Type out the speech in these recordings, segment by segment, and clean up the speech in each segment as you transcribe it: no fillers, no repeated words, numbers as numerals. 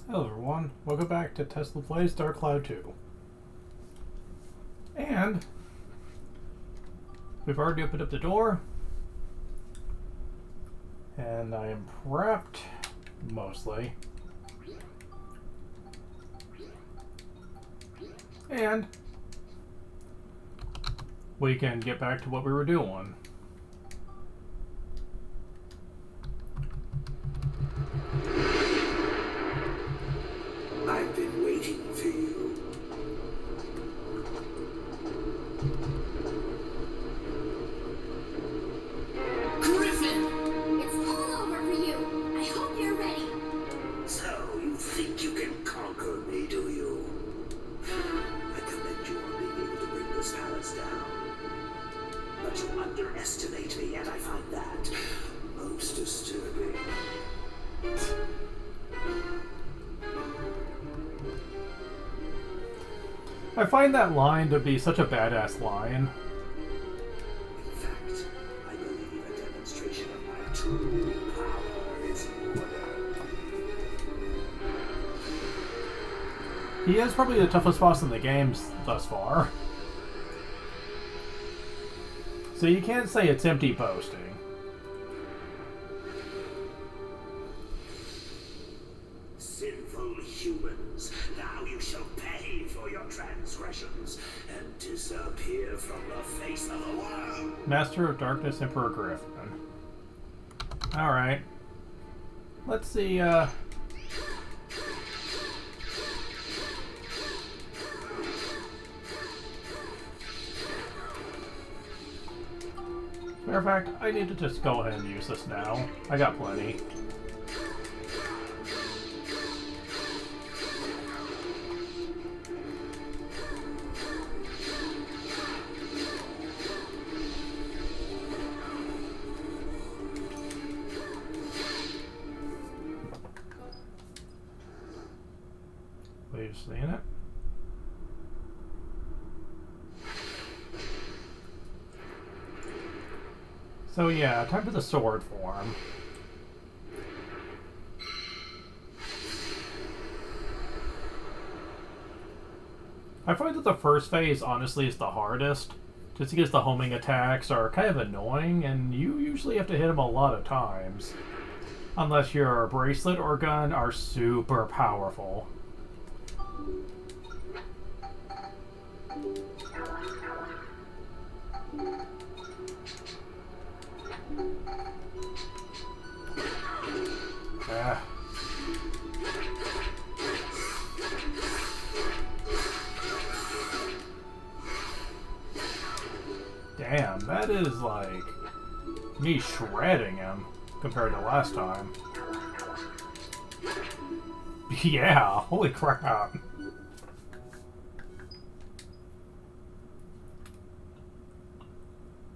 Hello everyone, welcome back to Tesla Plays Dark Cloud 2. And we've already opened up the door. And I am prepped, mostly. And we can get back to what we were doing. I've been waiting for you. Griffin! It's all over for you. I hope you're ready. So, you think you can conquer me, do you? I commend you on being able to bring this palace down. But you underestimate me, and I find that most disturbing. I find that line to be such a badass line. In fact, I believe a demonstration of my true power is in order. He is probably the toughest boss in the games thus far. So you can't say it's empty boasting. Sinful humans, now you shall pay for your transgressions and disappear from the face of the world. Master of Darkness, Emperor Griffin. Alright. Let's see, matter of fact, I need to just go ahead and use this now. I got plenty. We've seen it. So yeah, time for the sword form. I find that the first phase honestly is the hardest, just because the homing attacks are kind of annoying and you usually have to hit them a lot of times. Unless your bracelet or gun are super powerful. Ah. Damn, that is like me shredding him compared to last time. Yeah, holy crap.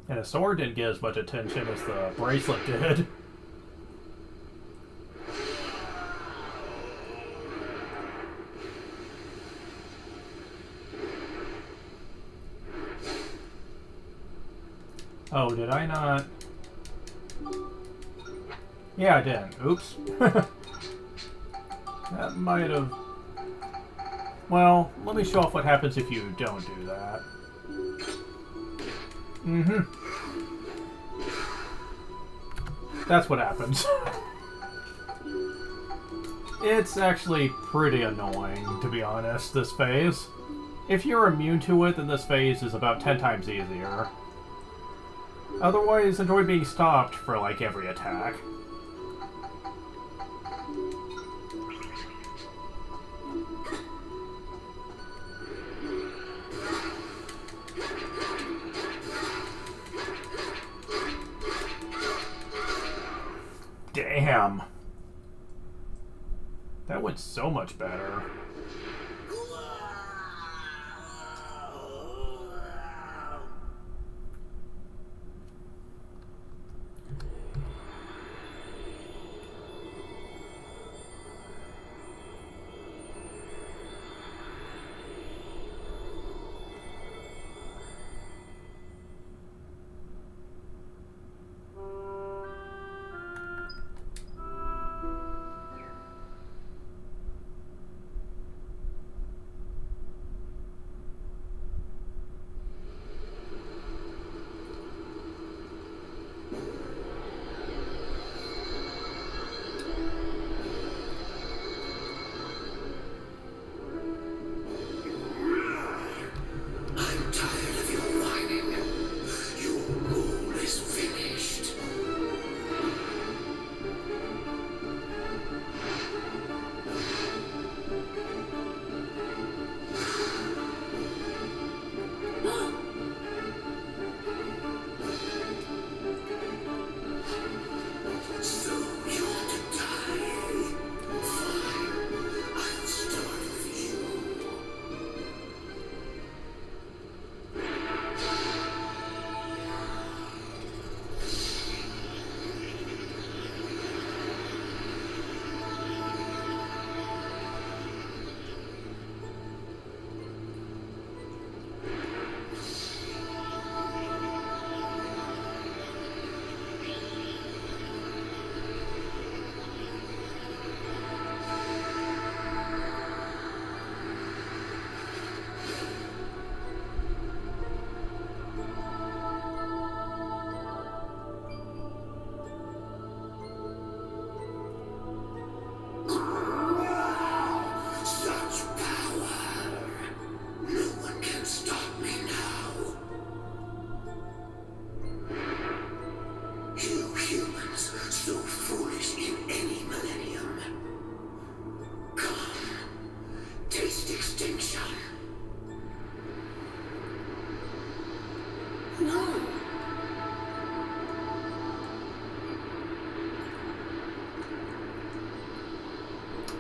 And the sword didn't get as much attention as the bracelet did. Oh, did I not? Yeah, I didn't. Oops. That might have... Well, let me show off what happens if you don't do that. Mm-hmm. That's what happens. It's actually pretty annoying, to be honest, this phase. If you're immune to it, then this phase is about 10 times easier. Otherwise, enjoy being stopped for, like, every attack. Damn. That went so much better.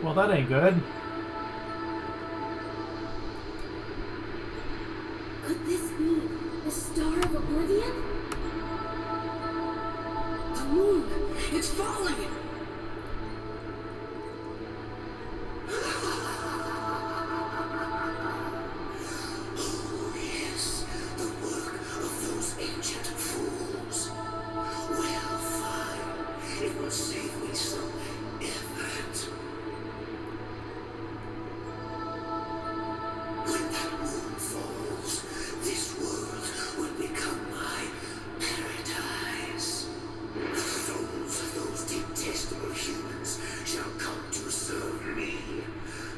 Well, that ain't good. Could this be the Star of Oblivion? The moon! It's falling! Oh, yes, the work of those ancient fools. Well, fine. It will save me some effort. When that moon falls, this world will become my paradise. The souls of those detestable humans shall come to serve me.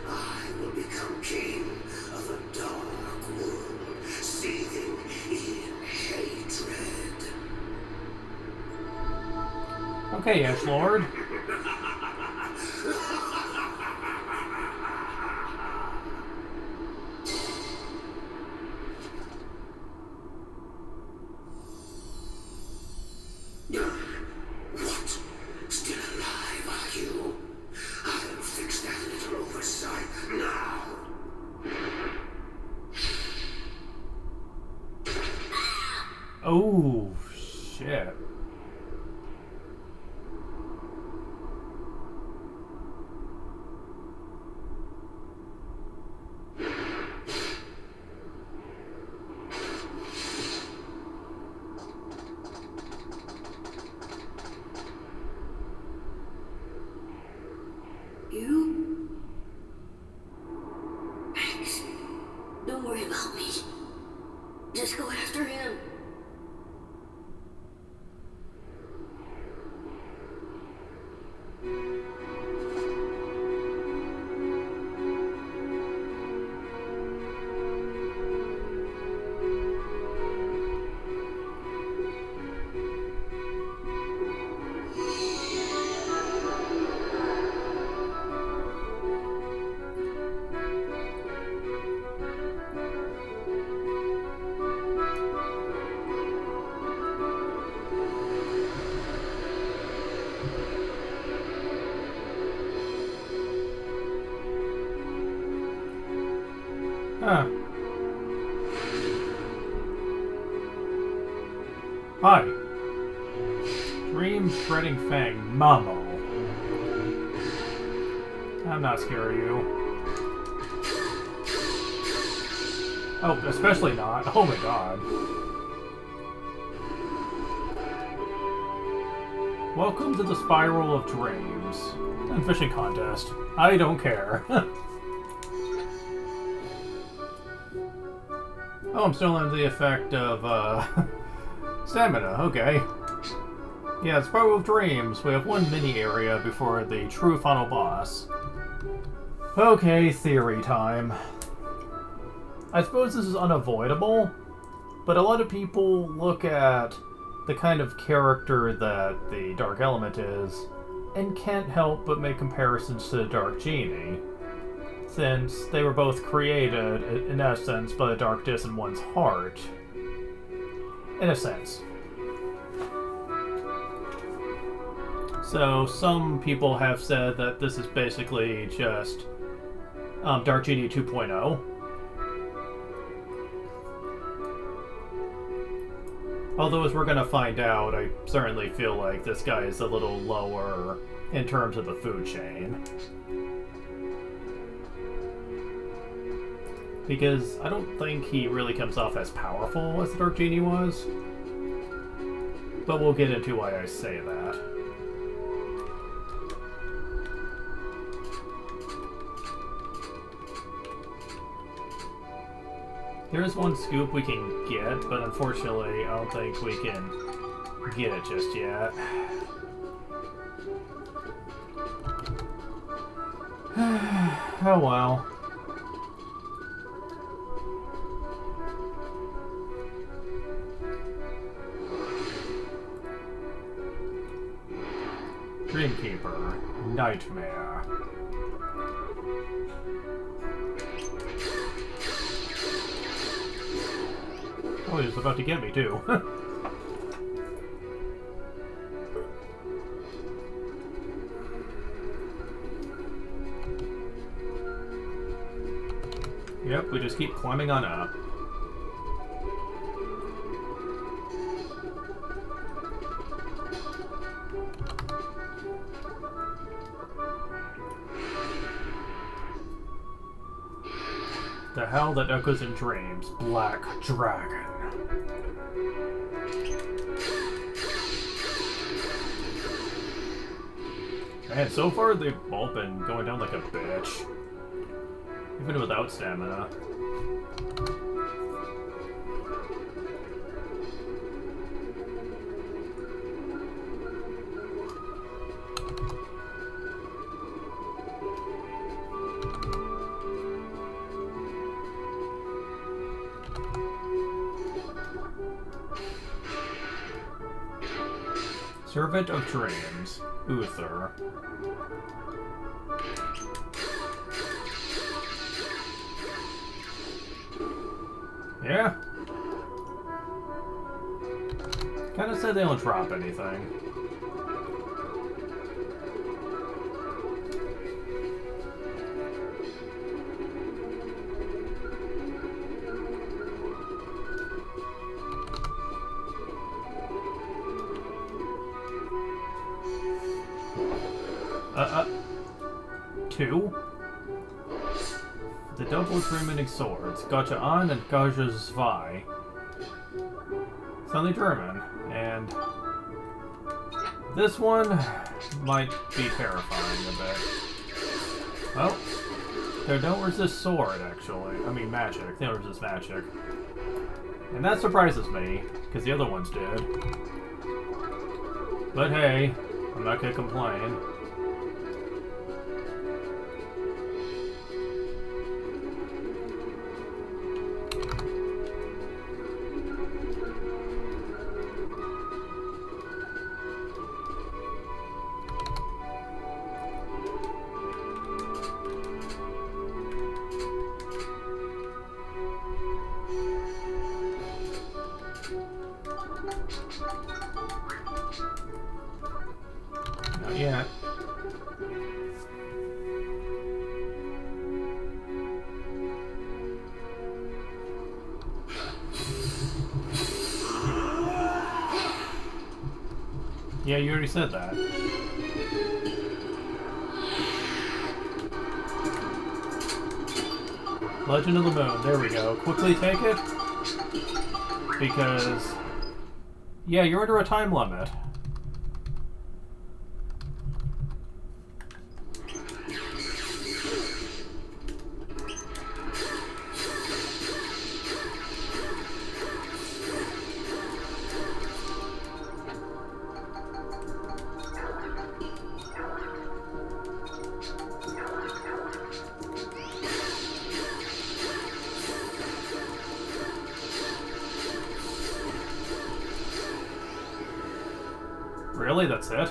I will become king of a dark world, seething in hatred. Okay, Edgelord. What? Still alive, are you? I'll fix that little oversight now. Oh, shit. You? Max, don't worry about me. Just go after him. Huh. Hi. Dream Shredding Fang, Mamo. I'm not scared of you. Oh, especially not. Oh my god. Welcome to the Spiral of Dreams. And fishing contest. I don't care. Oh, I'm still under the effect of, stamina. Okay. Yeah, Spiral of Dreams. We have one mini area before the true final boss. Okay, theory time. I suppose this is unavoidable, but a lot of people look at the kind of character that the Dark Element is and can't help but make comparisons to the Dark Genie, since they were both created, in essence, by the Dark Disc in one's heart. In a sense. So, some people have said that this is basically just Dark Genie 2.0. Although, as we're going to find out, I certainly feel like this guy is a little lower in terms of the food chain. Because I don't think he really comes off as powerful as the Dark Genie was. But we'll get into why I say that. There's one scoop we can get, but unfortunately I don't think we can get it just yet. Oh well. Dreamkeeper. Nightmare. Oh, he was about to get me, too. Yep, we just keep climbing on up. The hell that echoes in dreams. Black Dragon. Man, so far they've all been going down like a bitch. Even without stamina. Servant of Dreams, Uther. Yeah. Kinda said they don't drop anything. Two? The double remaining swords, Gotcha An and Gotcha Zwei. Sound German, and this one might be terrifying a bit. Well, they don't resist sword, actually. I mean magic. They don't resist magic. And that surprises me, because the other ones did. But hey, I'm not gonna complain. Not yet. Yeah, you already said that. Legend of the Moon. There we go. Quickly take it. Because... yeah, you're under a time limit. Really? That's it?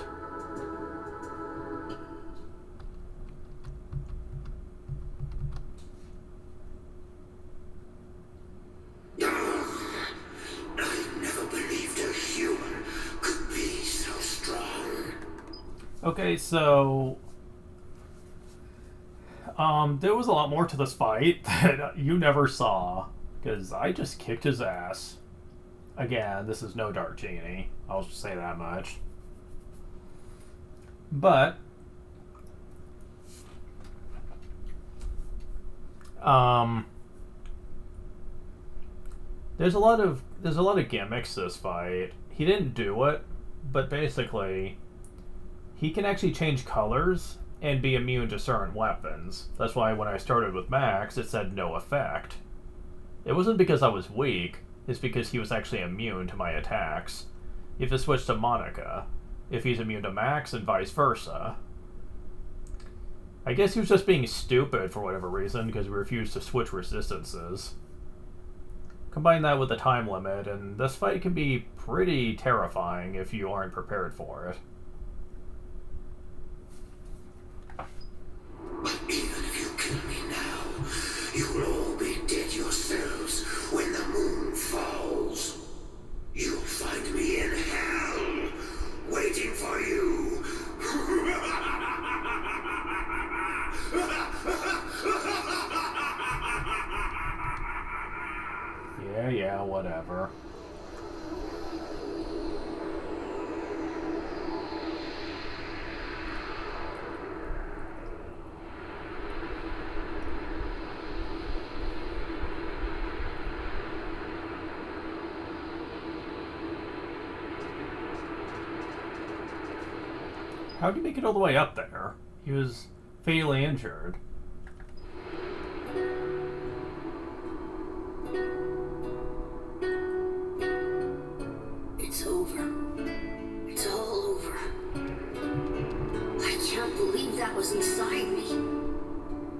I never believed a human could be so strong. Okay, so... there was a lot more to this fight that you never saw. Because I just kicked his ass. Again, this is no Dark Genie. I'll just say that much. But... there's a lot of gimmicks this fight. He didn't do it, but basically he can actually change colors and be immune to certain weapons. That's why when I started with Max, it said no effect. It wasn't because I was weak, it's because he was actually immune to my attacks. You have to switch to Monica if he's immune to Max and vice versa. I guess he was just being stupid for whatever reason because we refused to switch resistances. Combine that with the time limit, and this fight can be pretty terrifying if you aren't prepared for it. But even if you kill me now, you will all be dead yourselves when the moon falls. You'll find me in hell, waiting for you. whatever. How'd he make it all the way up there? He was fatally injured. It's over. It's all over. I can't believe that was inside me.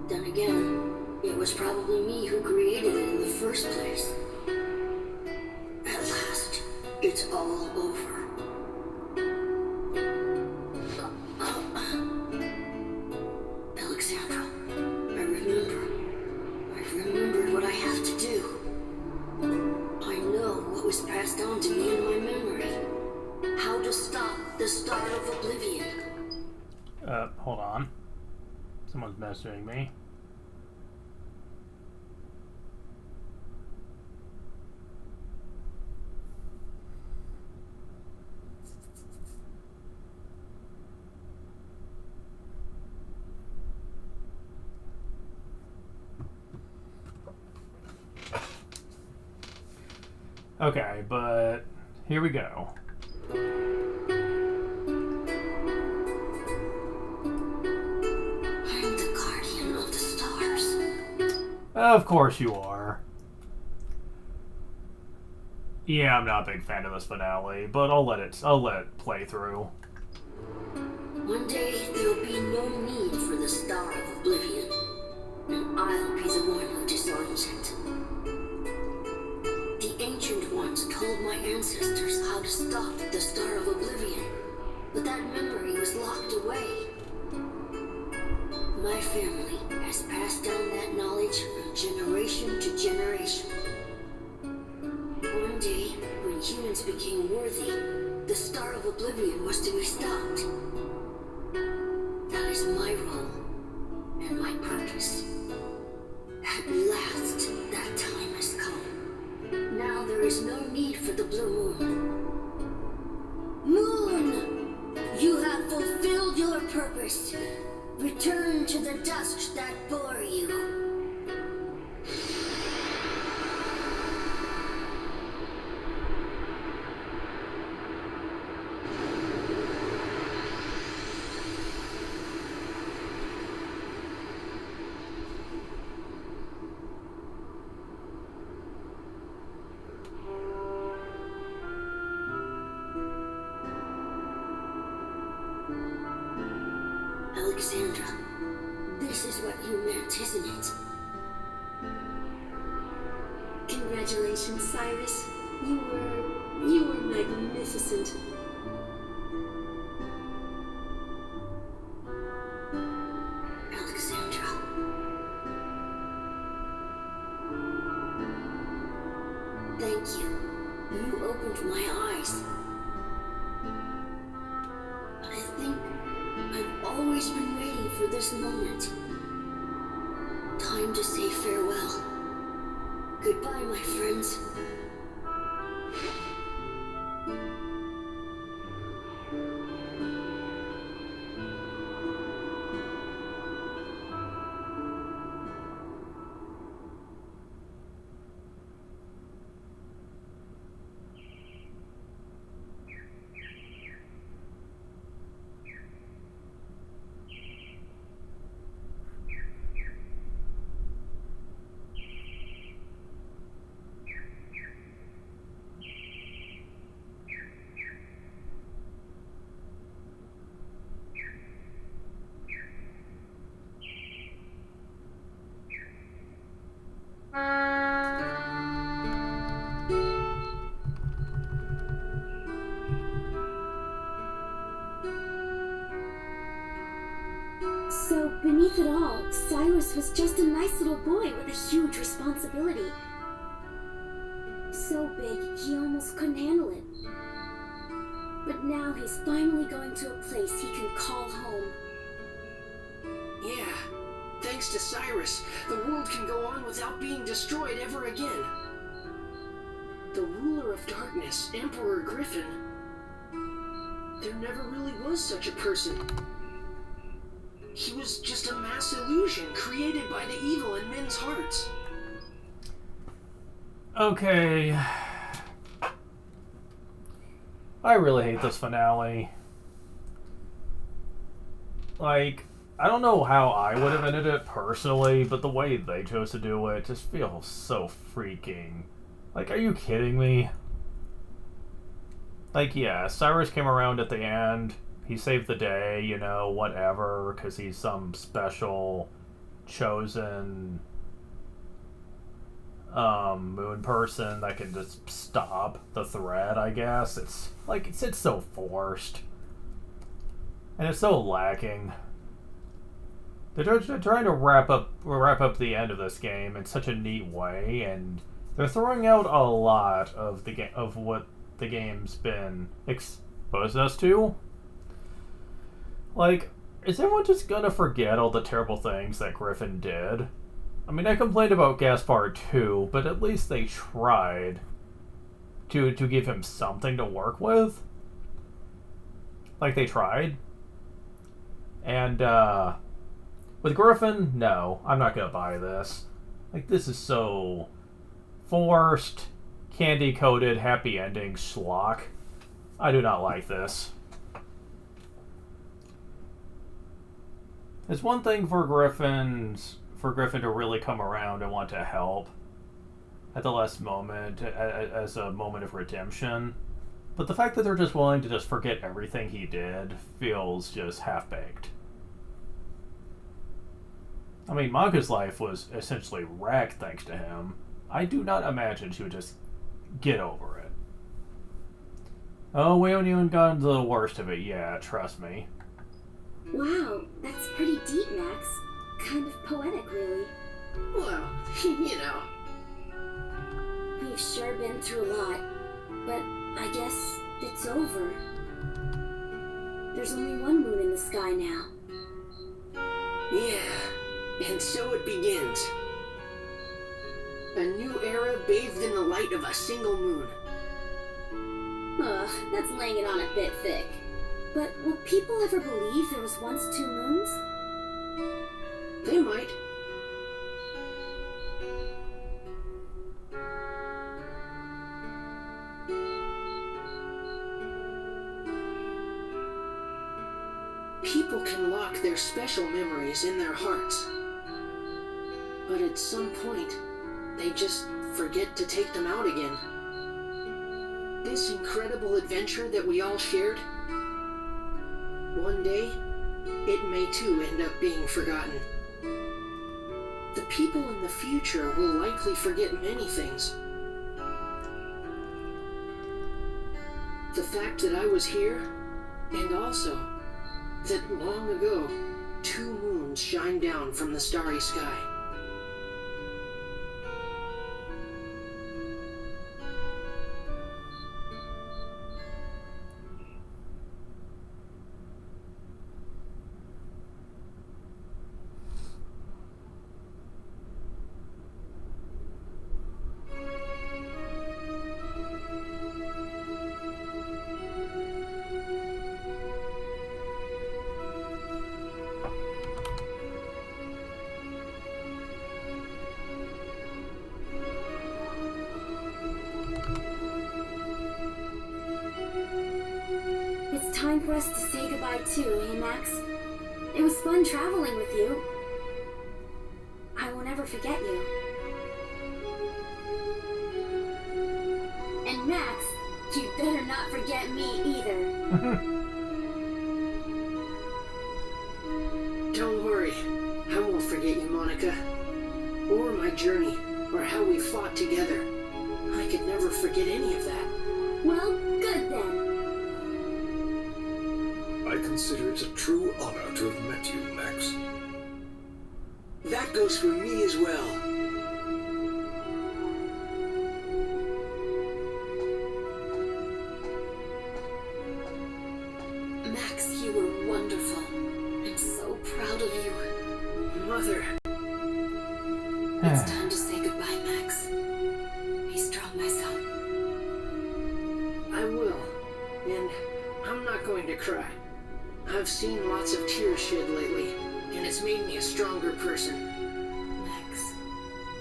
Then again, it was probably me who created it in the first place. At last, it's all over. Alexandra, I've remembered what I have to do. I know what was passed on to me in my memory. How to stop the Star of Oblivion. Hold on. Someone's messaging me. Okay, but here we go. I'm the guardian of the stars. Of course you are. Yeah, I'm not a big fan of this finale, but I'll let it play through. One day, there'll be no need for the Star of Oblivion, and I'll be the one who disarms it. The Ancient Ones told my ancestors how to stop the Star of Oblivion, but that memory was locked away. My family has passed down that knowledge from generation to generation. One day, when humans became worthy, the Star of Oblivion was to be stopped. That is my role and my purpose. At last, that time has come. Now there is no need for the blue moon. Moon! You have fulfilled your purpose. Return to the dust that bore you. Alexandra, this is what you meant, isn't it? Congratulations, Cyrus. You were magnificent. Alexandra. Thank you. You opened my eyes. I think I've always been waiting for this moment. Time to say farewell. Goodbye, my friends. So, beneath it all, Cyrus was just a nice little boy with a huge responsibility. So big, he almost couldn't handle it. But now he's finally going to a place he can call home. Yeah. Thanks to Cyrus, the world can go on without being destroyed ever again. The ruler of darkness, Emperor Griffin. There never really was such a person. He was just a mass illusion created by the evil in men's hearts. Okay. I really hate this finale. Like, I don't know how I would have ended it personally, but the way they chose to do it just feels so freaking... Like, are you kidding me? Like, yeah, Cyrus came around at the end. He saved the day, you know, whatever, because he's some special, chosen moon person that can just stop the thread, I guess. It's like, it's so forced. And it's so lacking. They're trying to wrap up the end of this game in such a neat way, and they're throwing out a lot of of what the game's been exposed us to. Like, is everyone just gonna forget all the terrible things that Griffin did? I mean, I complained about Gaspar too, but at least they tried to give him something to work with. Like, they tried. And, with Griffin, no, I'm not gonna buy this. Like, this is so forced, candy-coated, happy ending schlock. I do not like this. It's one thing for Griffin to really come around and want to help at the last moment as a moment of redemption. But the fact that they're just willing to just forget everything he did feels just half-baked. I mean, Monka's life was essentially wrecked thanks to him. I do not imagine she would just get over it. Oh, we haven't even gotten to the worst of it yet, trust me. Wow, that's pretty deep, Max. Kind of poetic, really. Well, you know. We've sure been through a lot, but I guess it's over. There's only one moon in the sky now. Yeah, and so it begins. A new era bathed in the light of a single moon. Ugh, that's laying it on a bit thick. But will people ever believe there was once two moons? They might. People can lock their special memories in their hearts. But at some point, they just forget to take them out again. This incredible adventure that we all shared, one day, it may too end up being forgotten. The people in the future will likely forget many things. The fact that I was here, and also that long ago, two moons shine down from the starry sky. It's time for us to say goodbye too, hey Max? It was fun traveling with you. I will never forget you. And Max, you better not forget me either. Don't worry, I won't forget you, Monica. Or my journey, or how we fought together. I could never forget any of that. Well, good then. I consider it a true honor to have met you, Max. That goes for me as well. Max, you were wonderful. I'm so proud of you. Mother. It's time to say goodbye, Max. Be strong, my son. to cry. I've seen lots of tears shed lately, and it's made me a stronger person. Max,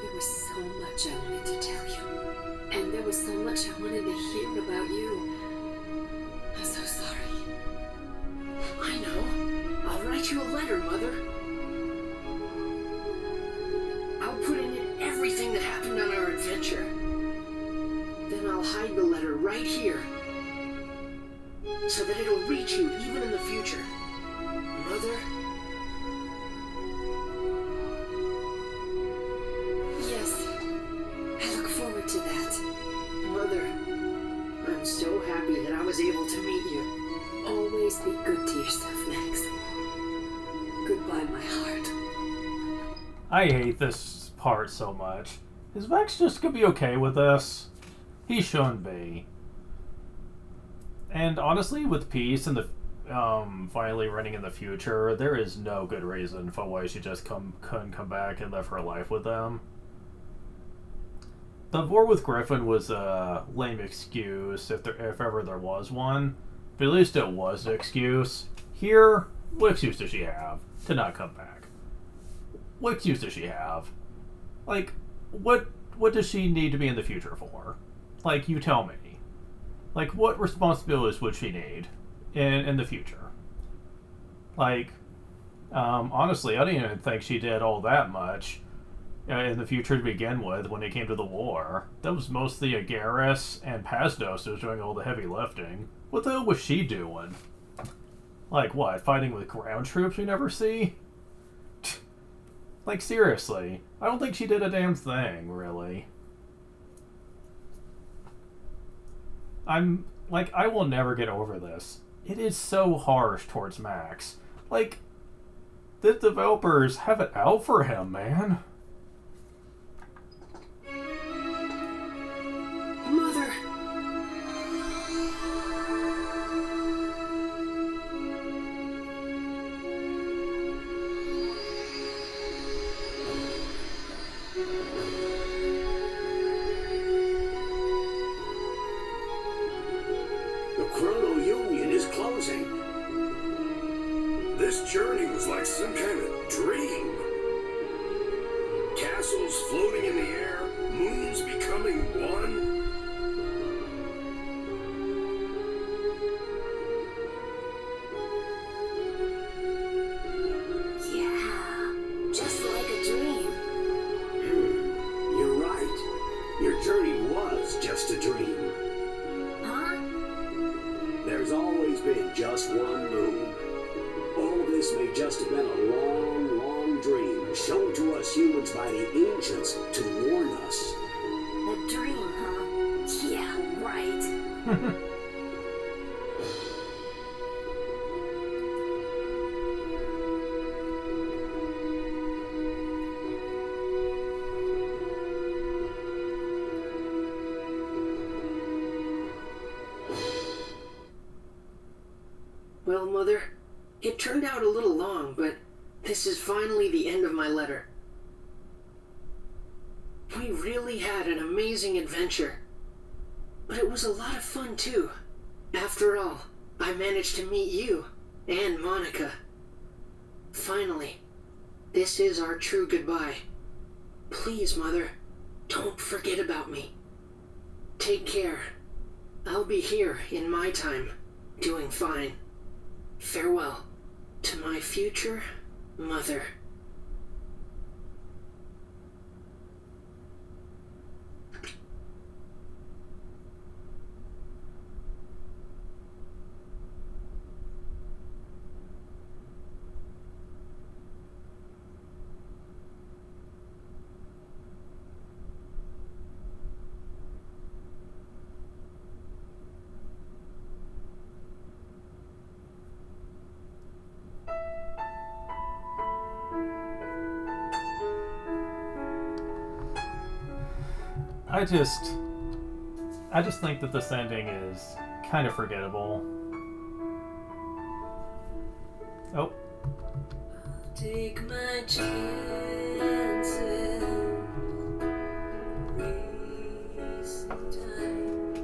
there was so much I wanted to tell you. And there was so much I wanted to hear about you. I'm so sorry. I know. I'll write you a letter, Mother. I'll put in it everything that happened on our adventure. Then I'll hide the letter right here, so that it'll reach you even in the future. Mother? Yes, I look forward to that. Mother, I'm so happy that I was able to meet you. Always be good to yourself, Max. Goodbye, my heart. I hate this part so much. Is Max just gonna be okay with this? He shouldn't be. And honestly, with Peace and the finally running in the future, there is no good reason for why she just couldn't come back and live her life with them. The war with Griffin was a lame excuse, if ever there was one. But at least it was an excuse. Here, what excuse does she have to not come back? What excuse does she have? Like, what does she need to be in the future for? Like, you tell me. Like, what responsibilities would she need in the future? Like, honestly, I didn't even think she did all that much in the future to begin with when it came to the war. That was mostly Agaris and Pasdos who was doing all the heavy lifting. What the hell was she doing? Like, what? Fighting with ground troops we never see? Like, seriously. I don't think she did a damn thing, really. I will never get over this. It is so harsh towards Max. Like, the developers have it out for him, man. Mother! The Chrono Union is closing. This journey was like some kind of dream. Castles floating in the air, moons becoming one. Yeah, just like a dream. You're right. Your journey was just a dream. Huh? There's always been just one moon. All this may just have been a long, long dream shown to us humans by the ancients to warn us. A dream, huh? Yeah, right. Well, Mother, it turned out a little long, but this is finally the end of my letter. We really had an amazing adventure. But it was a lot of fun, too. After all, I managed to meet you and Monica. Finally, this is our true goodbye. Please, Mother, don't forget about me. Take care. I'll be here in my time, doing fine. Farewell to my future mother. I just think that this ending is kind of forgettable. Oh. Take my chances. Waste time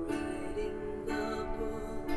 writing the book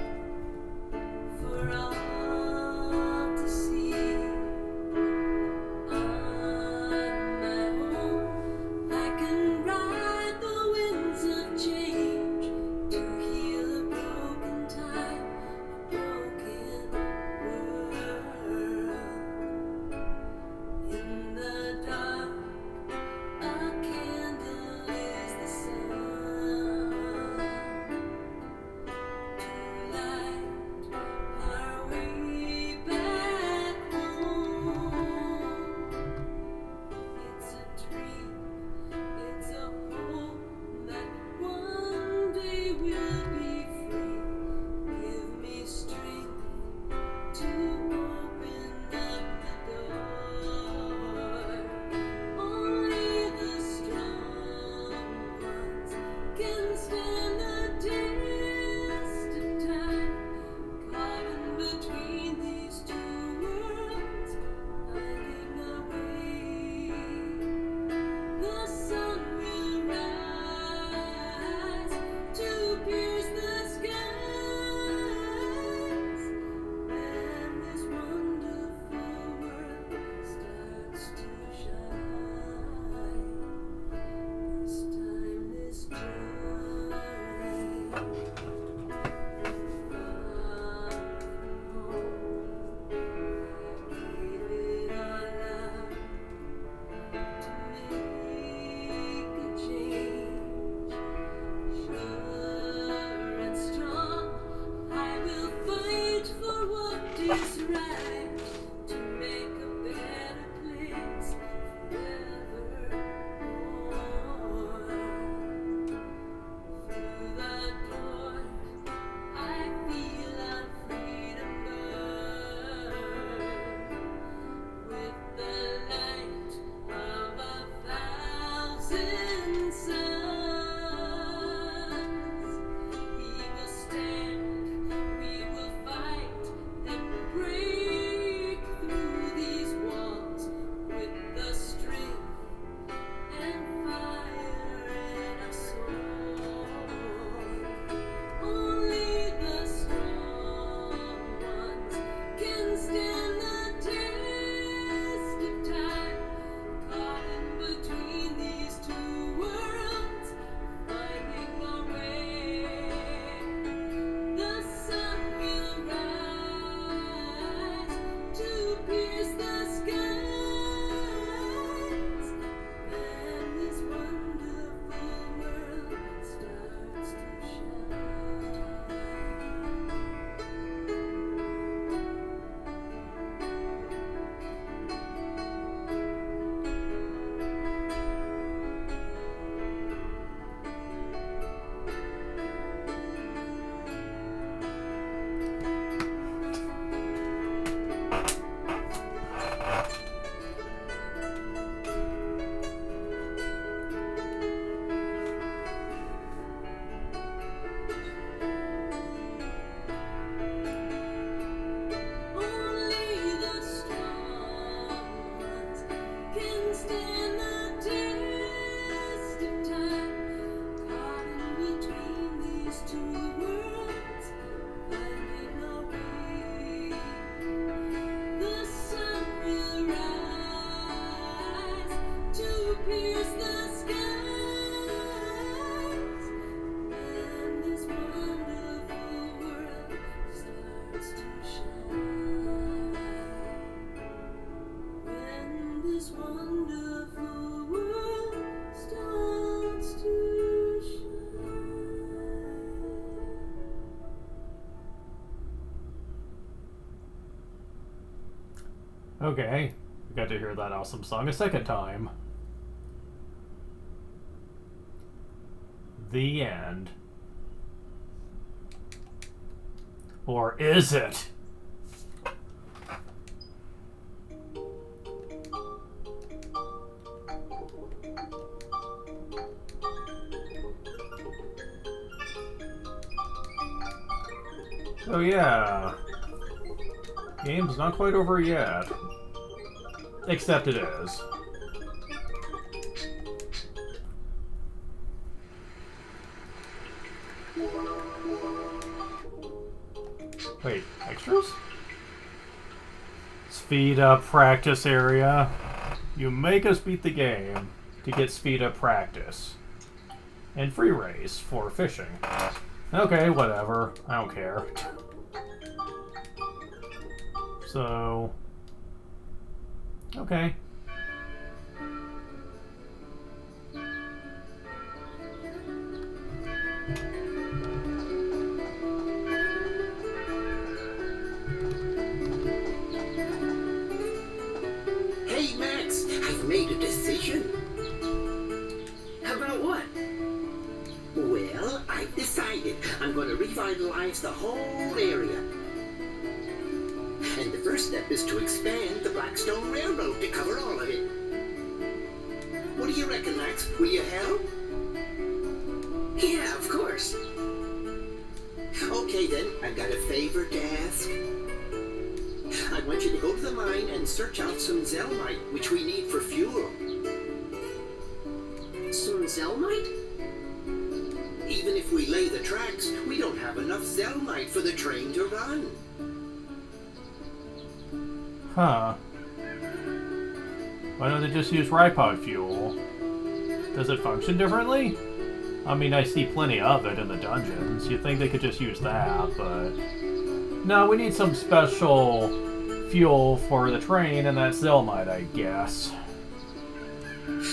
this wonderful world starts to shine. Okay, we got to hear that awesome song a second time. The end. Or is it? Oh yeah. Game's not quite over yet. Except it is. Wait, extras? Speed up practice area. You make us beat the game to get speed up practice. And free race for fishing. Okay, whatever. I don't care. So... okay. Hey, Max, I've made a decision. About what? Well, I've decided I'm going to revitalize the whole area. And the first step is to expand the Blackstone Railroad to cover all of it. What do you reckon, Max? Will you help? Yeah, of course. Okay then, I've got a favor to ask. I want you to go to the mine and search out some Zelmite, which we need for fuel. Some Zelmite? Even if we lay the tracks, we don't have enough Zelmite for the train to run. Huh. Why don't they just use Ripod fuel? Does it function differently? I mean, I see plenty of it in the dungeons. You'd think they could just use that, but... no, we need some special fuel for the train, and that's Zelmite, I guess.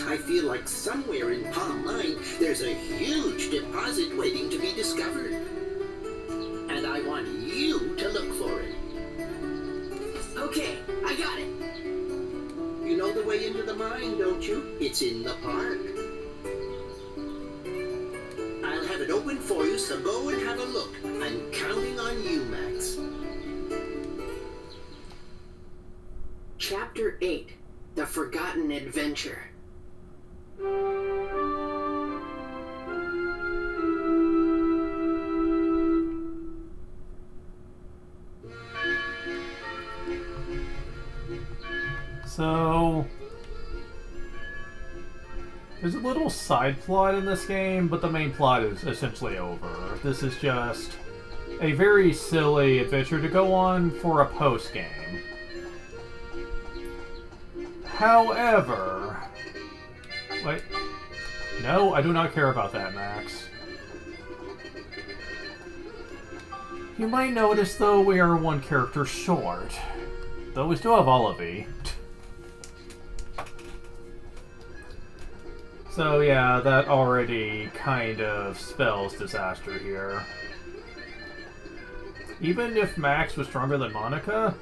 I feel like somewhere in Palm Mine, there's a huge deposit waiting to be discovered. And I want you to look for it. Okay, I got it. You know the way into the mine, don't you? It's in the park. I'll have it open for you, so go and have a look. I'm counting on you, Max. Chapter 8, The Forgotten Adventure. So... there's a little side plot in this game, but the main plot is essentially over. This is just a very silly adventure to go on for a post-game. However... wait. No, I do not care about that, Max. You might notice, though, we are one character short. Though we still have Olivie. So yeah, that already kind of spells disaster here. Even if Max was stronger than Monica,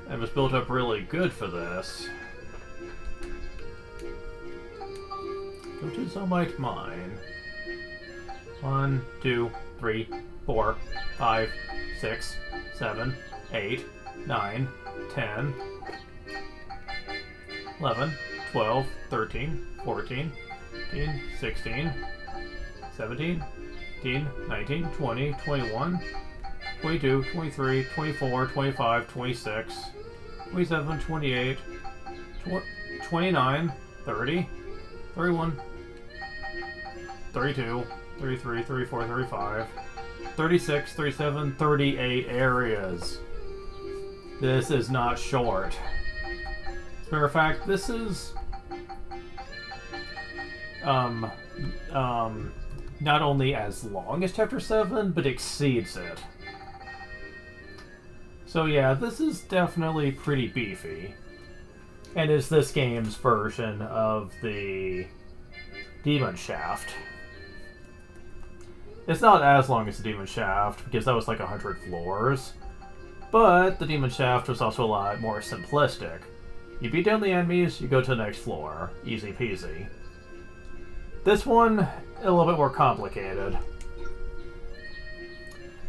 and was built up really good for this. Go to Zelmite Mine. 1, 2, 3, 4, 5, 6, 7, 8, 9, 10, 11, 12, 13, 14, 15, 16, 17, 18, 19, 20, 21, 22, 23, 24, 25, 26, 27, 28, 29, 30, 31, 32, 33, 34, 35, 36, 37, 38 areas. This is not short. As a matter of fact, this is not only as long as Chapter 7, but exceeds it. So yeah, this is definitely pretty beefy. and is this game's version of the Demon Shaft. It's not as long as the Demon Shaft, because that was like 100 floors, but the Demon Shaft was also a lot more simplistic. You beat down the enemies, you go to the next floor. Easy peasy. This one, a little bit more complicated.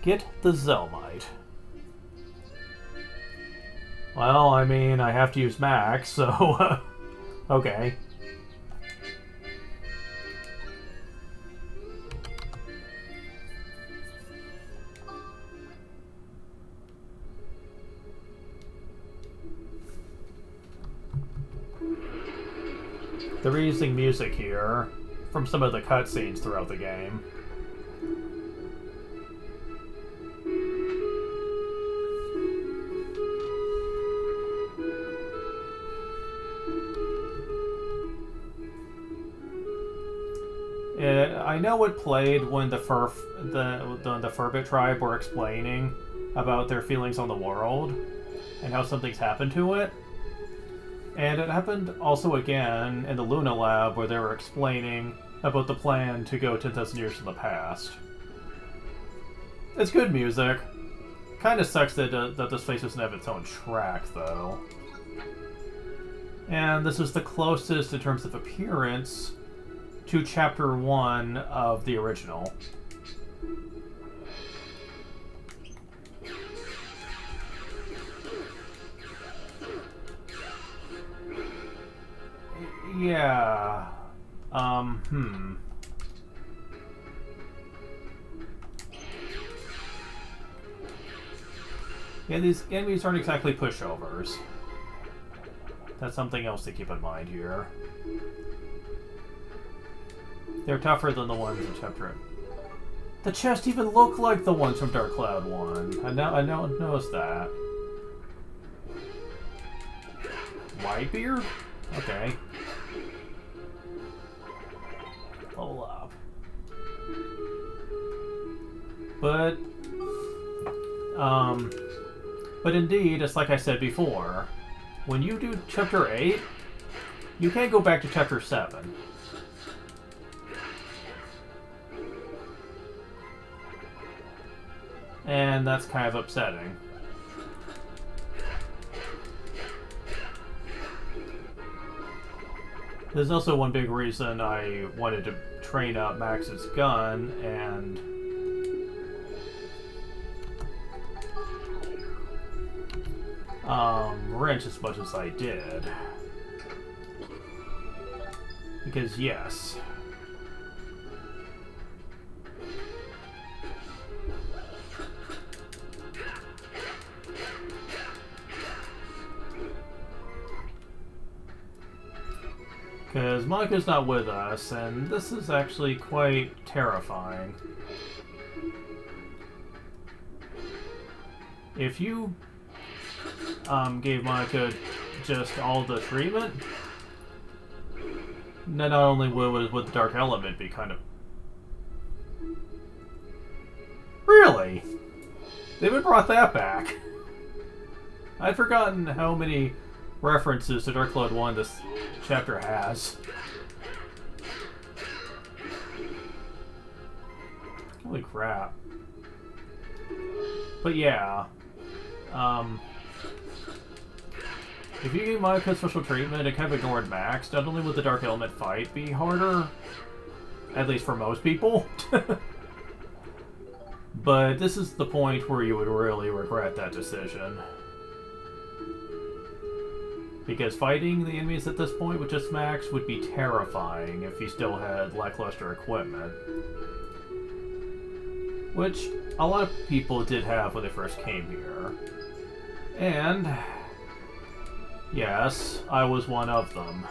Get the Zelmite. Well, I mean, I have to use Max, so... okay. They're using music here from some of the cutscenes throughout the game. I know it played when the Furbit tribe were explaining about their feelings on the world and how something's happened to it. And it happened also again in the Luna Lab where they were explaining about the plan to go 10,000 years in the past. It's good music. Kinda sucks that this place doesn't have its own track, though. And this is the closest in terms of appearance to Chapter 1 of the original. Yeah. Yeah, these enemies aren't exactly pushovers. That's something else to keep in mind here. They're tougher than the ones in Chapter 8. The chests even look like the ones from Dark Cloud 1. I noticed that. Whitebeard? Okay. Hold up. But indeed, it's like I said before, when you do Chapter 8, you can't go back to Chapter 7. And that's kind of upsetting. There's also one big reason I wanted to train up Max's gun and wrench as much as I did. Because yes. Because Monica's not with us, and this is actually quite terrifying. If you gave Monica just all the treatment, then not only would the Dark Element be kind of... Really? They even brought that back. I'd forgotten how many references to Dark Cloud 1 this chapter has. Holy crap. But yeah. If you gave Monica special treatment and kind of ignored Max, not only would the Dark Element fight be harder, at least for most people, but this is the point where you would really regret that decision. Because fighting the enemies at this point with just Max would be terrifying if he still had lackluster equipment. Which a lot of people did have when they first came here. And yes, I was one of them.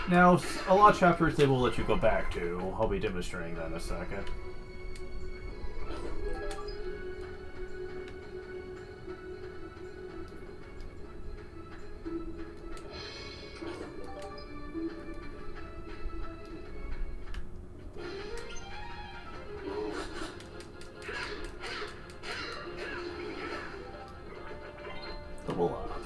Now, a lot of chapters they will let you go back to. I'll be demonstrating that in a second. Level up.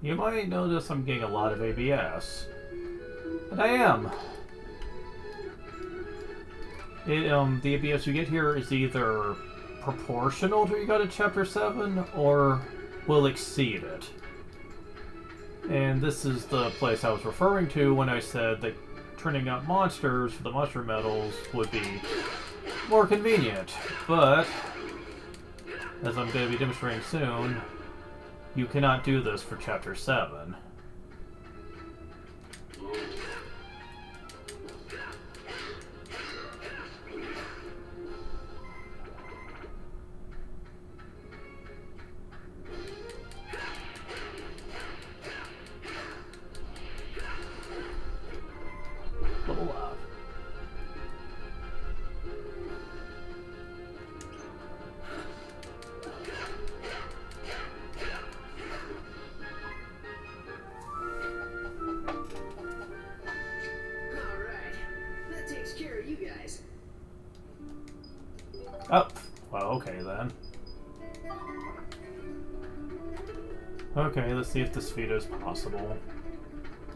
You might notice I'm getting a lot of ABS. And I am. The ABS you get here is either proportional to what you got at Chapter 7, or will exceed it. And this is the place I was referring to when I said that turning out monsters for the mushroom medals would be more convenient. But, as I'm going to be demonstrating soon, you cannot do this for Chapter 7. Level up. Oh, well, okay then. Okay, let's see if this feat is possible.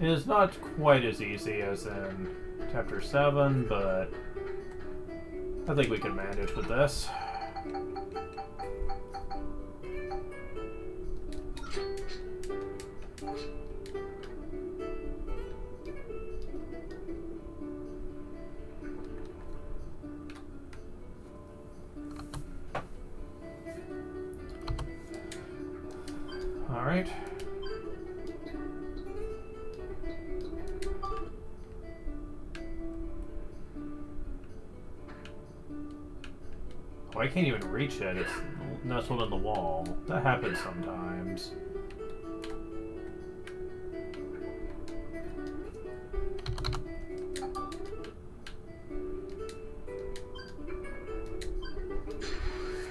It is not quite as easy as in Chapter 7, but I think we can manage with this. Alright. Oh, I can't even reach it. It's nestled in the wall. That happens sometimes.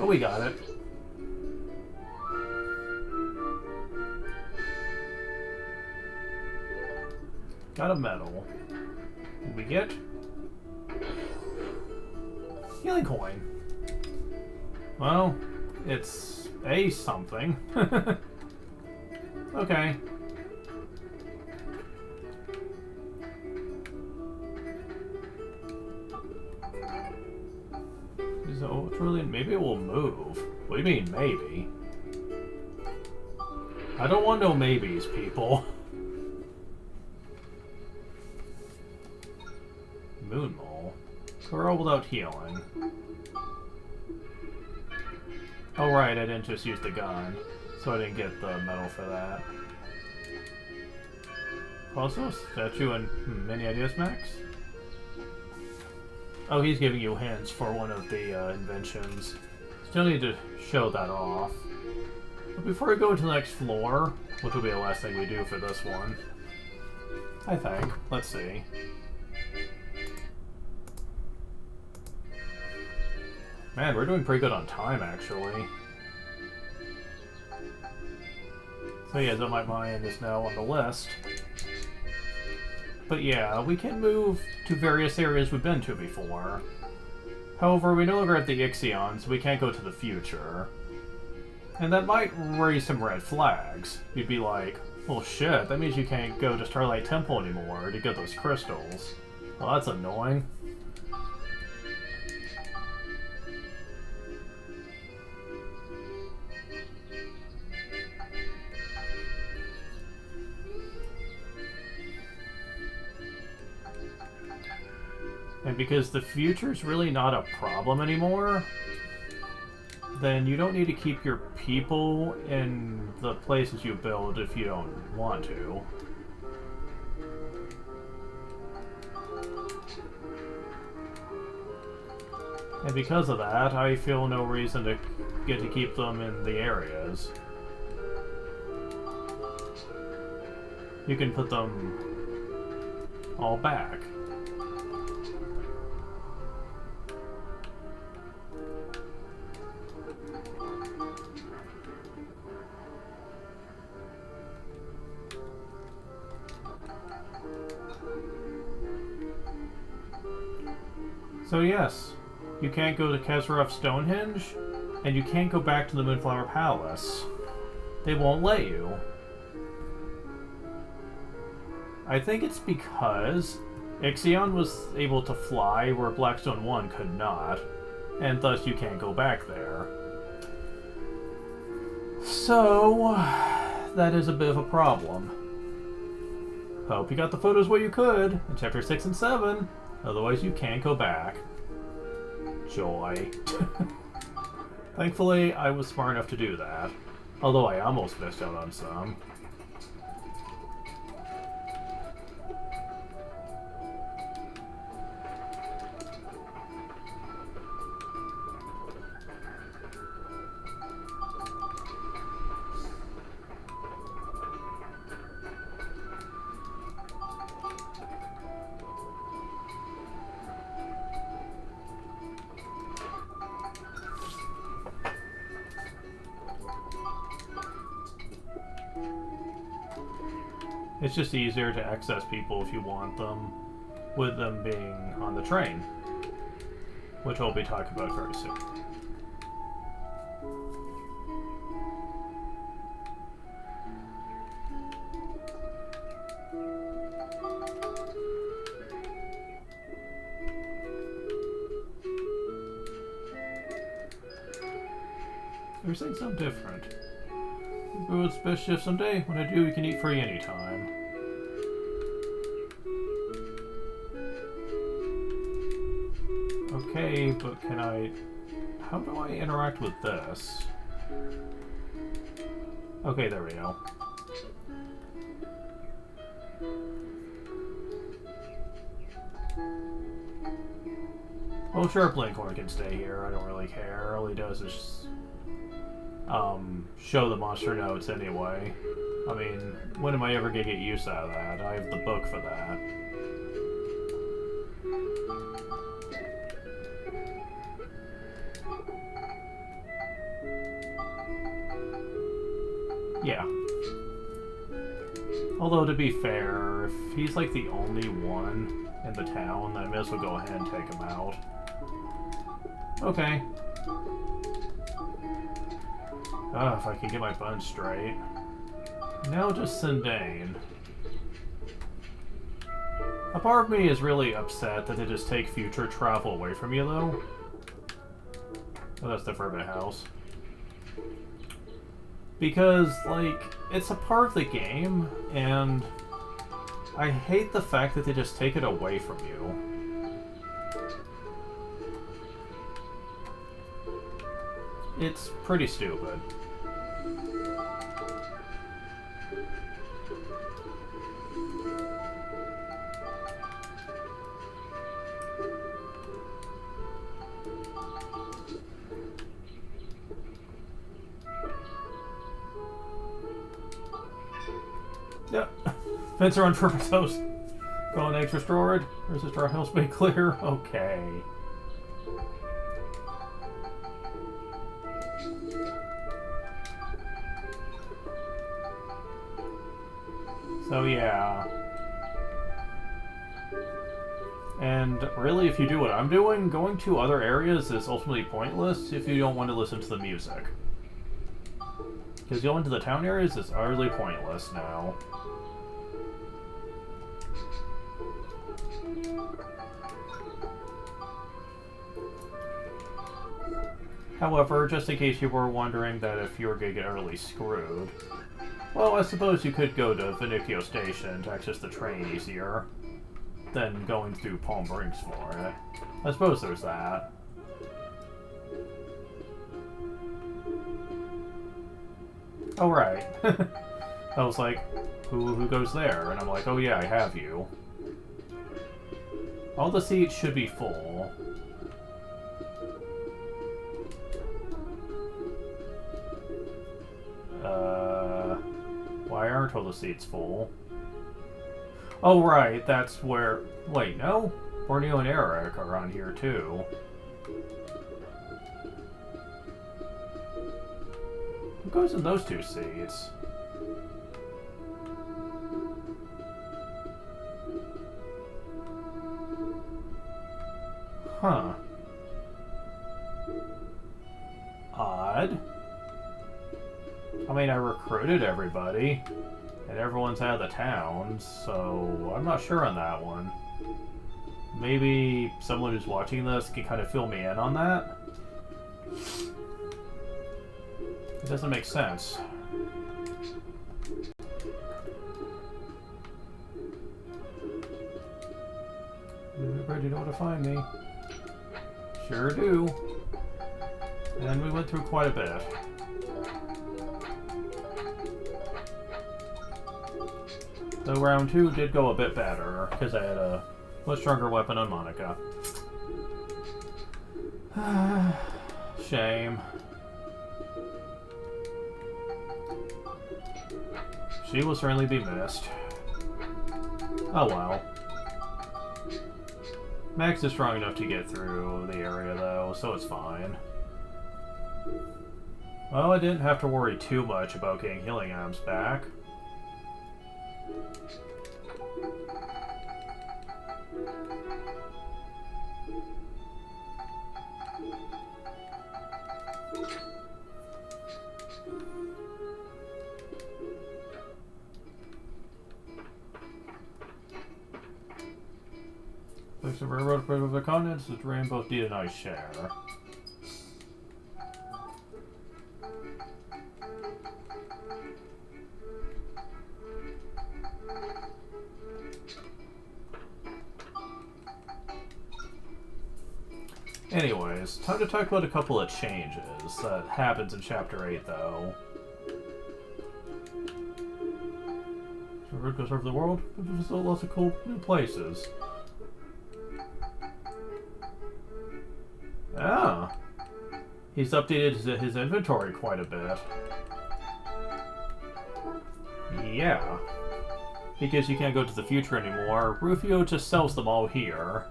Oh, we got it. Got a medal. Did we get? Healing coin. Well, it's a something. Okay. So it's really, maybe it will move. What do you mean maybe? I don't want no maybes, people. Moon Mole. Girl without healing. Oh right, I didn't just use the gun, so I didn't get the medal for that. Also, statue and many ideas, Max? Oh, he's giving you hints for one of the inventions. Still need to show that off. But before we go to the next floor, which will be the last thing we do for this one, I think. Let's see. Man, we're doing pretty good on time, actually. So yeah, Zombite Mine is now on the list. But yeah, we can move to various areas we've been to before. However, we no longer have the Ixion, so we can't go to the future. And that might raise some red flags. You'd be like, well shit, that means you can't go to Starlight Temple anymore to get those crystals. Well, that's annoying. And because the future's really not a problem anymore, then you don't need to keep your people in the places you build if you don't want to. And because of that, I feel no reason to get to keep them in the areas. You can put them all back. So yes, you can't go to Kezarov Stonehenge, and you can't go back to the Moonflower Palace. They won't let you. I think it's because Ixion was able to fly where Blackstone 1 could not, and thus you can't go back there. So, that is a bit of a problem. Hope you got the photos where you could in Chapter 6 and 7, otherwise you can't go back. Joy. Thankfully, I was smart enough to do that, although I almost missed out on some. It's just easier to access people if you want them, with them being on the train, which we'll be talking about very soon. You're saying something different. It's best shift someday. When I do, you can eat free anytime. Okay, but can I... How do I interact with this? Okay, there we go. Well, sure, Blinkhorn can stay here. I don't really care. All he does is show the monster notes anyway. I mean, when am I ever gonna get use out of that? I have the book for that. Yeah. Although, to be fair, if he's like the only one in the town, then I may as well go ahead and take him out. Okay. If I can get my bunch straight. Now just Sindane. A part of me is really upset that they just take future travel away from you, though. Oh, that's the Forbidden House. Because, like, it's a part of the game, and I hate the fact that they just take it away from you. It's pretty stupid. Yep. Fencer on purpose house. Calling eggs restored. Resistor house made clear. Okay. So yeah. And really, if you do what I'm doing, going to other areas is ultimately pointless if you don't want to listen to the music. Because going to the town areas is utterly pointless now. However, just in case you were wondering that if you were going to get utterly screwed, well, I suppose you could go to Venicchio Station to access the train easier than going through Palm Springs for it. I suppose there's that. Oh, right. I was like, who goes there? And I'm like, oh yeah, I have you. All the seats should be full. Why aren't all the seats full? Oh, right, that's where... Wait, no? Borneo and Eric are on here, too. Who goes in those two seats? Huh. Odd. I mean, I recruited everybody, and everyone's out of the town, so I'm not sure on that one. Maybe someone who's watching this can kind of fill me in on that? It doesn't make sense. Everybody know where to find me. Sure do. And we went through quite a bit. Though round 2 did go a bit better, because I had a much stronger weapon on Monica. Shame. She will certainly be missed. Oh well. Max is strong enough to get through the area though, so it's fine. Well, I didn't have to worry too much about getting healing items back. Thanks to railroad of the continents, the rainbows need a nice share. Anyways, time to talk about a couple of changes that happens in Chapter 8, though. So we're going to serve the world, but there's still lots of cool new places. Ah! He's updated his inventory quite a bit. Yeah. Because you can't go to the future anymore, Rufio just sells them all here.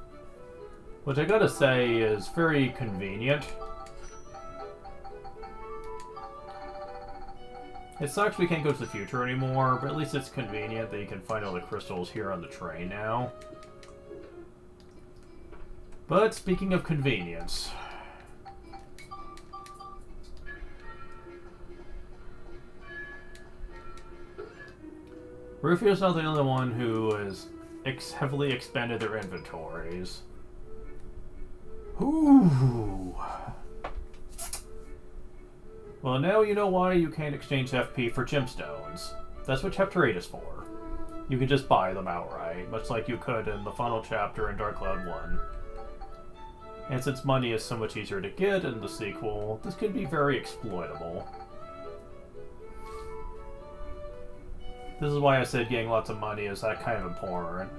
Which I gotta say is very convenient. It sucks we can't go to the future anymore, but at least it's convenient that you can find all the crystals here on the train now. But speaking of convenience... Rufio's not the only one who has heavily expanded their inventories. Ooh. Well, now you know why you can't exchange FP for gemstones. That's what Chapter 8 is for. You can just buy them outright, much like you could in the final chapter in Dark Cloud 1. And since money is so much easier to get in the sequel, this can be very exploitable. This is why I said getting lots of money is that kind of important.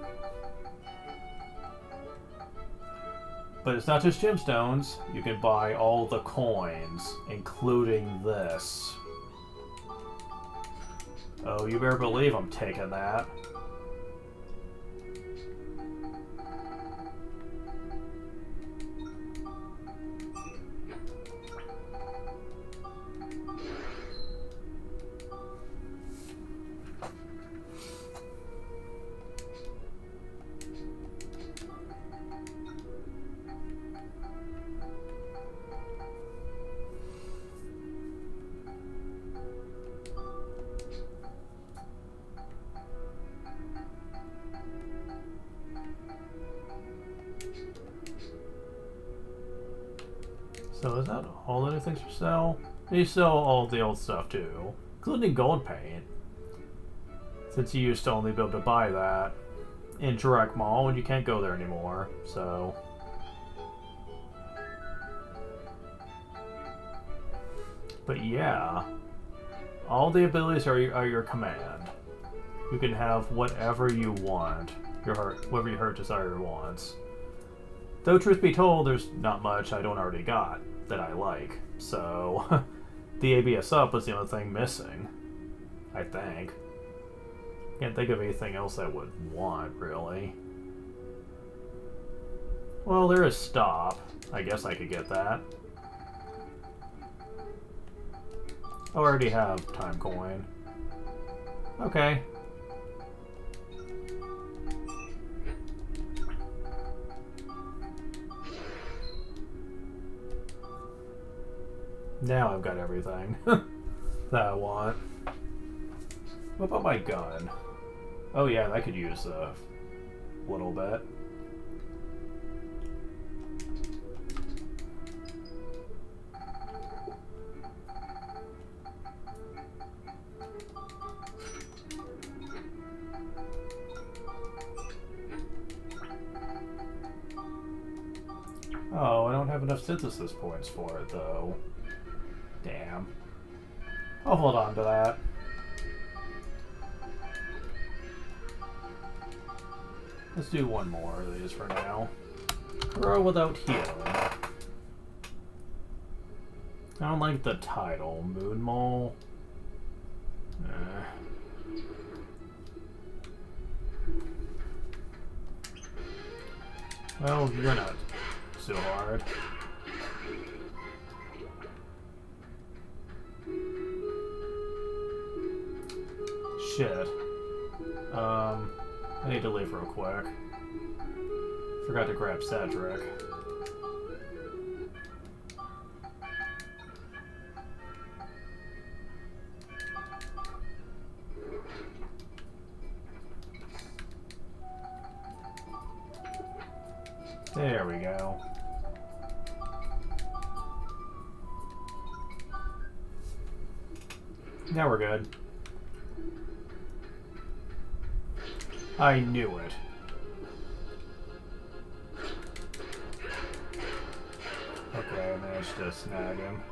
But it's not just gemstones. You can buy all the coins, including this. Oh, you better believe I'm taking that. So is that all the new things for sale? You sell all the old stuff too, including gold paint. Since you used to only be able to buy that in Direct Mall, and you can't go there anymore, so... But yeah. All the abilities are your command. You can have whatever you want. Whatever your heart desire wants. Though, truth be told, there's not much I don't already got that I like. So, the ABS up was the only thing missing. I think. Can't think of anything else I would want, really. Well, there is stop. I guess I could get that. I already have time coin. Okay. Now I've got everything that I want. What about my gun? Oh yeah, I could use a little bit. Oh, I don't have enough synthesis points for it, though. Damn. I'll hold on to that. Let's do one more of these for now. Grow without healing. I don't like the title. Moon Mole. Well, you're not so hard. Shit. I need to leave real quick. Forgot to grab Cedric. There we go. Now we're good. I knew it. Okay, I managed to snag him.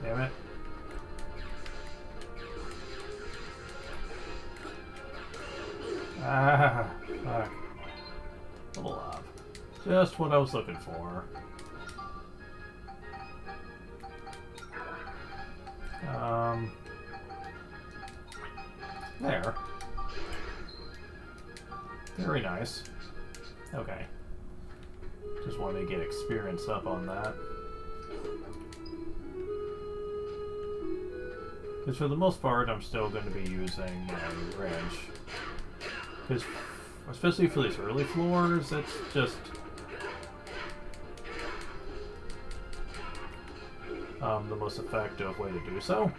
Damn it. Ah, fuck. Level up. Just what I was looking for. There. Very nice. Okay. Just wanted to get experience up on that. Because for the most part, I'm still going to be using my wrench. Because, especially for these early floors, it's just... the most effective way to do so.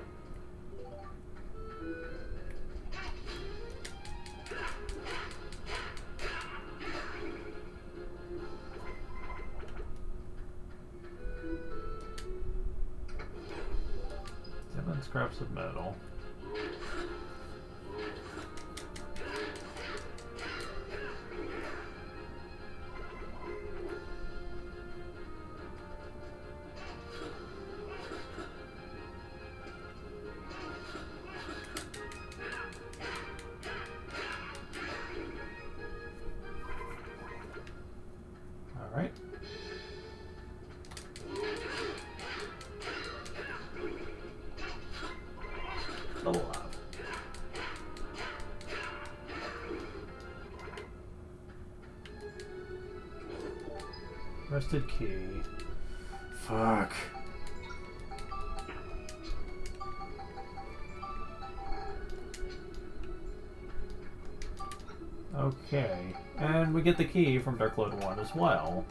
Scraps of metal. All right. Level up. Rusted key. Fuck. Okay. And we get the key from Darkload 1 as well.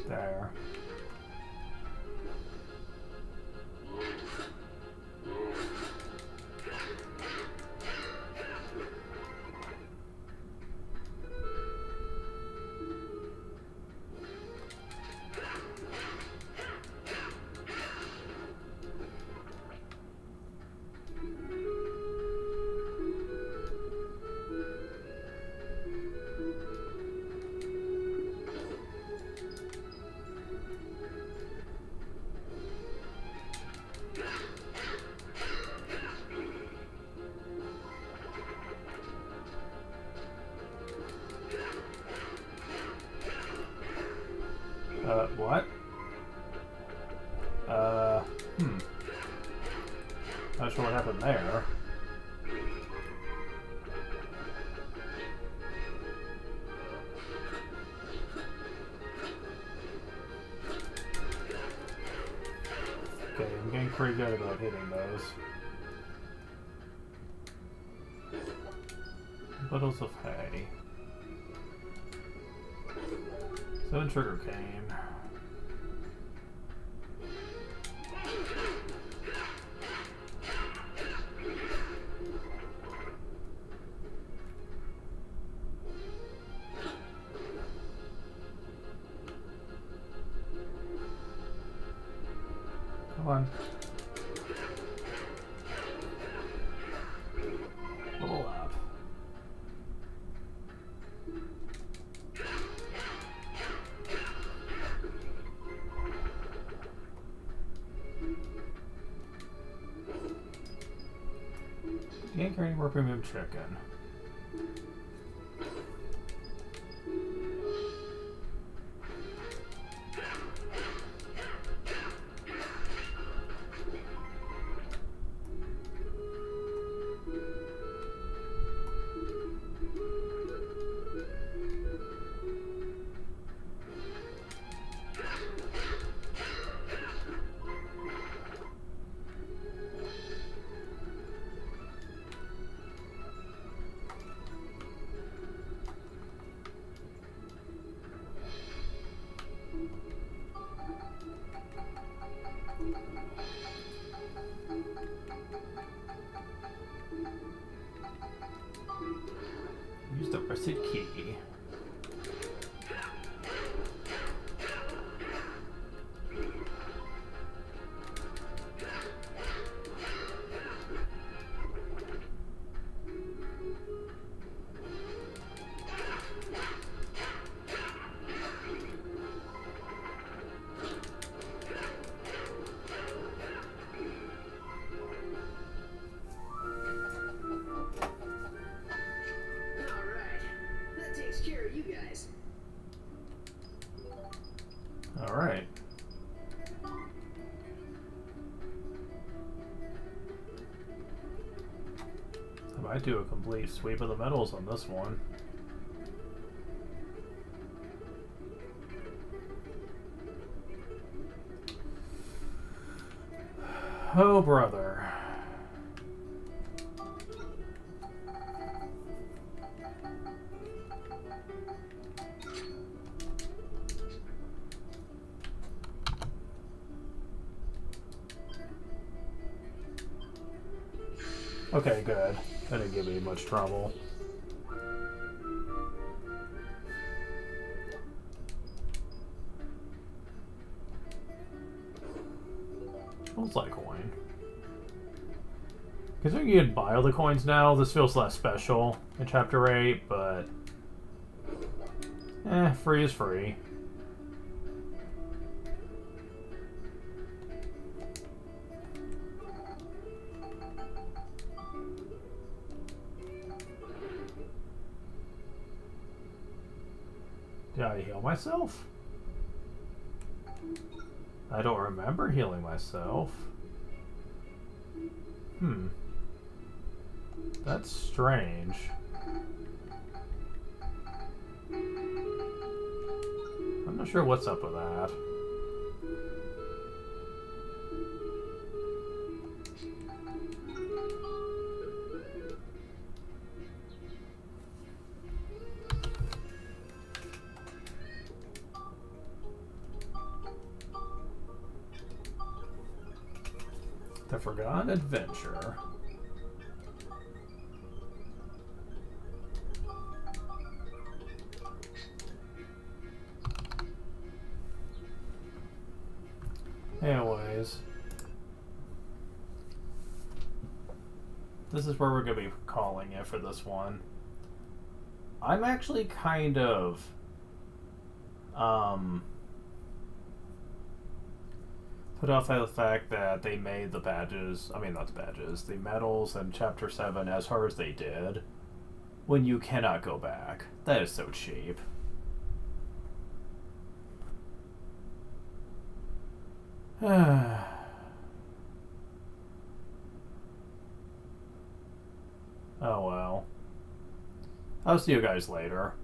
There. What? Not sure what happened there. Okay, I'm getting pretty good about hitting those. Bundles of hay. 7 sugar cane. Come on. Level up. You can't carry any more premium chicken. Use the rusted key. Alright. I might do a complete sweep of the medals on this one. Oh, brother. Okay, good. That didn't give me much trouble. Smells like coin. Considering you can buy all the coins now, this feels less special in Chapter 8, but... free is free. Did I heal myself? I don't remember healing myself. That's strange. I'm not sure what's up with that. The Forgotten Adventure. Anyways, this is where we're going to be calling it for this one. I'm actually kind of put off by the fact that they made the badges, I mean not the badges, the medals in Chapter 7 as hard as they did, when you cannot go back. That is so cheap. Oh well. I'll see you guys later.